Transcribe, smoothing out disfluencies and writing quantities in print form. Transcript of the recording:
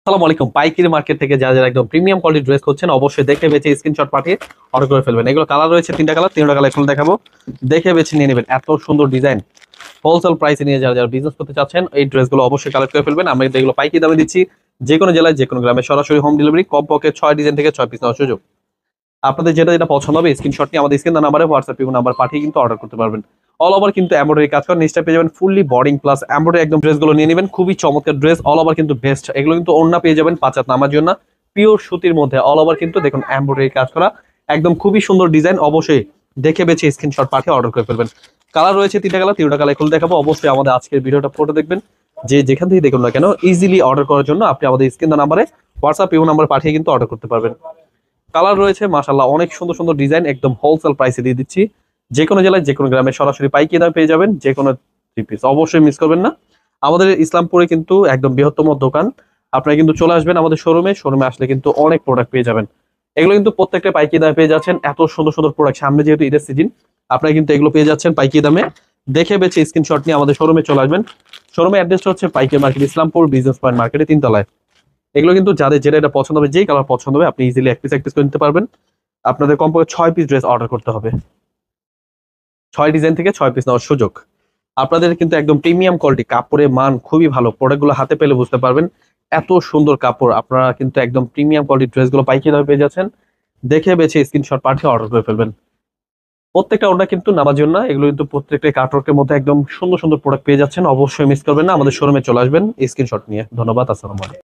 আসসালামু আলাইকুম। পাইকারি মার্কেট থেকে যারা যারা একদম প্রিমিয়াম কোয়ালিটি ড্রেস খুঁজছেন অবশ্যই দেখে বেছে স্ক্রিনশট পাঠিয়ে অর্ডার করে ফেলবেন। এগুলো কালার রয়েছে তিনটা কালার এখন দেখাবো, দেখে বেছে নিয়ে নেবেন। এত সুন্দর ডিজাইন হোলসেল প্রাইসে নিয়ে যারা যারা বিজনেস করতে চাচ্ছেন এই ড্রেসগুলো অবশ্যই কালেক্ট করে ফেলবেন। আমরা কিন্তু এগুলো পাইকারি দামে দিচ্ছি, যে কোনো জেলায় যে কোনো গ্রামে সরাসরি হোম ডেলিভারি, কমপক্ষে 6 ডিজাইন থেকে 6 পিস নেওয়ার সুযোগ। আপনাদের যেটা যেটা পছন্দ হবে স্ক্রিনশট নিয়ে আমাদের স্ক্রিন নাম্বারে হোয়াটসঅ্যাপ নাম্বার পাঠিয়ে কিন্তু অর্ডার করতে পারবেন। অল ওভার কিন্তু এমব্রয়ডারি কাজ করেন, নিচটা পেয়ে যাবেন ফুললি বর্ডিং প্লাস এমব্রয়ডারি একদম ড্রেসগুলো নিয়ে নেবেন। খুবই চমৎকার ড্রেস, অল ওভার কিন্তু বেস্ট। এগুলো কিন্তু ওড়না পেয়ে যাবেন 5 হাত নামার জন্য, পিওর সুতির মধ্যে অল ওভার কিন্তু দেখুন এমব্রয়ডারি কাজ করা, একদম খুবই সুন্দর ডিজাইন। অবশ্যই দেখে বেছে স্ক্রিনশট পাঠিয়ে অর্ডার করে ফেলবেন। কালার রয়েছে তিনটা কালার খুলে দেখাবো। অবশ্যই আমাদের আজকের ভিডিওটা ফটো দেখবেন, যে যেখান থেকে দেখুন না কেন ইজিলি অর্ডার করার জন্য আপনি আমাদের স্ক্রিন নাম্বারে হোয়াটসঅ্যাপ নাম্বার পাঠিয়ে কিন্তু অর্ডার করতে পারবেন। কালার রয়েছে মাশাআল্লাহ অনেক সুন্দর সুন্দর ডিজাইন, একদম হোলসেল প্রাইসে দিয়ে দিচ্ছি। যে কোনো জেলায় যে কোনো গ্রামে সরাসরি পাইকারি দামে পেয়ে যাবেন যে কোনো 3 পিস। অবশ্যই মিস করবেন না। আমাদের ইসলামপুরে কিন্তু একদম বৃহত্তম দোকান, আপনারা কিন্তু চলে আসবেন আমাদের শোরুমে আসলে কিন্তু অনেক প্রোডাক্ট পেয়ে যাবেন। এগুলো কিন্তু প্রত্যেকটা পাইকারি দামে পেয়ে যাচ্ছেন। এত সুন্দর সুন্দর প্রোডাক্ট, সামনে যেহেতু ঈদের সিজন আপনারা কিন্তু এগুলো পেয়ে যাচ্ছেন পাইকারি দামে। দেখে বেছে স্ক্রিনশট নিয়ে আমাদের শোরুমে চলে আসবেন। শোরুমের অ্যাড্রেসটা হচ্ছে পাইকারি মার্কেট, ইসলামপুর বিজনেস পয়েন্ট মার্কেটে 3 তলায়। এগুলো কিন্তু যাদের যেটা এটা পছন্দ হবে, যেই কালার পছন্দ হবে আপনি ইজিলি এক পিস করে নিতে পারবেন। আপনাদের কমপক্ষে 6 পিস ড্রেস অর্ডার করতে হবে, 6 ডিজাইন থেকে 6 পিস নেওয়ার সুযোগ। আপনাদের কিন্তু একদম প্রিমিয়াম কোয়ালিটি, কাপড়ের মান খুবই ভালো। প্রোডাক্টগুলো হাতে পেলে বুঝতে পারবেন এত সুন্দর কাপড়। আপনারা কিন্তু একদম প্রিমিয়াম কোয়ালিটি ড্রেসগুলো পাইকারি দামে পেয়ে যাচ্ছেন। দেখে বেছে স্ক্রিনশট পাঠিয়ে অর্ডার করে ফেলবেন। প্রত্যেকটা ওটা কিন্তু নামার জন্য, এগুলো কিন্তু প্রত্যেকটা কাটওয়ার্কের মধ্যে একদম সুন্দর সুন্দর প্রোডাক্ট পেয়ে যাচ্ছেন। অবশ্যই মিস করবেন না, আমাদের শোরুমে চলে আসবেন স্ক্রিনশট নিয়ে। ধন্যবাদ, আসসালামু আলাইকুম।